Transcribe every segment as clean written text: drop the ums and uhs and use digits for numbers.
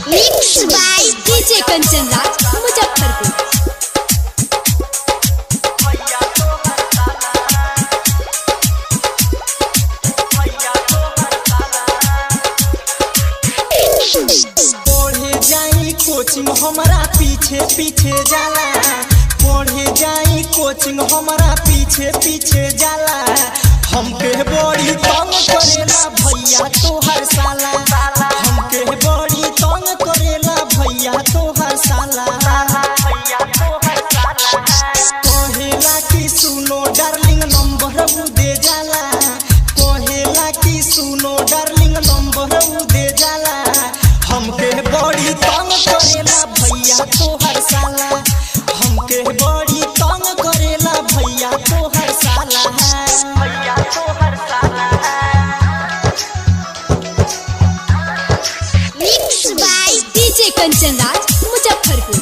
Mixed by DJ Kanchan Raj, Muzaffarpur। पढ़े जाई coaching हमारा पीछे पीछे जाला, पढ़े जाई कोचिंग हमारा पीछे पीछे जाला। हमके बड़ी तंग करेला भैया तोहर साला, हमके बड़ी तंग करेला भैया तोहर साला। कहेला कि सुनो डार्लिंग नंबर उ दे जाला, कहेला कि सुनो डार्लिंग नंबर उ दे जाला। हमके बड़ी तंग करेला भैया तोहर साला, हमके बड़ी तंग करेला भैया तोहर साला है, भैया तोहर साला है। Mixed by DJ Kanchan Raj, Muzaffarpur।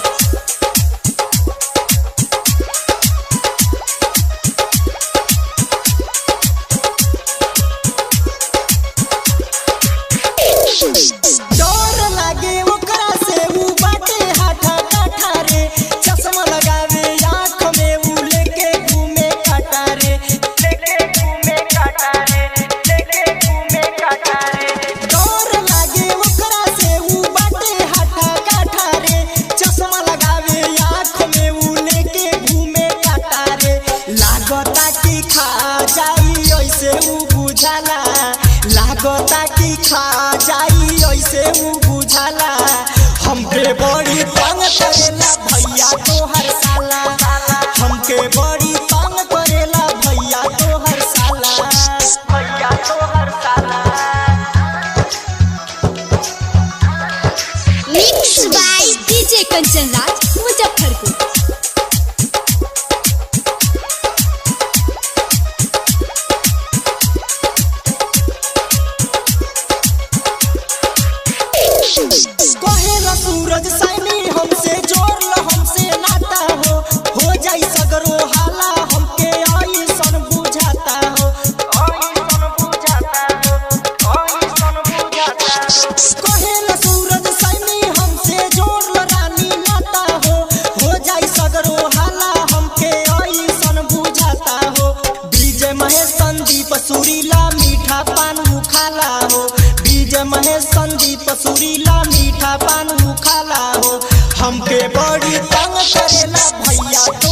डर लागे ओकरा से उ बाटे हाथा काठा रे, चश्मा लगावे आँख में उ लेके घूमे काटा रे, लेके घूमे काटा रे, लेके घूमे काटा रे। डर लागे ओकरा से उ बाटे हाथा काठा रे, चश्मा लगावे आँख में उ लेके घूमे काटा रे। लागता कि खा जाई ऐसे उ बुझाला, लागता कि खा जाई ऐसे उ बुझाला। हमके बड़ी तंग करेला भैया तोहर साला, हमके बड़ी तंग करेला भैया तोहर साला, भैया तोहर साला। Mixed by DJ Kanchan Raj, Muzaffarpur। कहेला सूरज साइनी हमसे जोड़ लो हमसे नाता हो जाई सगरो हाला। हमके ऐसन बुझाता हो, ऐसन बुझाता हो, ऐसन बुझाता हो। कहेला सूरज साइनी हमसे जोड़ लो रानी नाता हो जाई सगरो हाला। हमके ऐसन बुझाता हो। डीजे महेश संदीप सुरीला मीठा पान खाला हो, डीजे महेश संदीप सुरीला मीठा पान खाला हो। हमके बड़ी तंग करेला भैया तो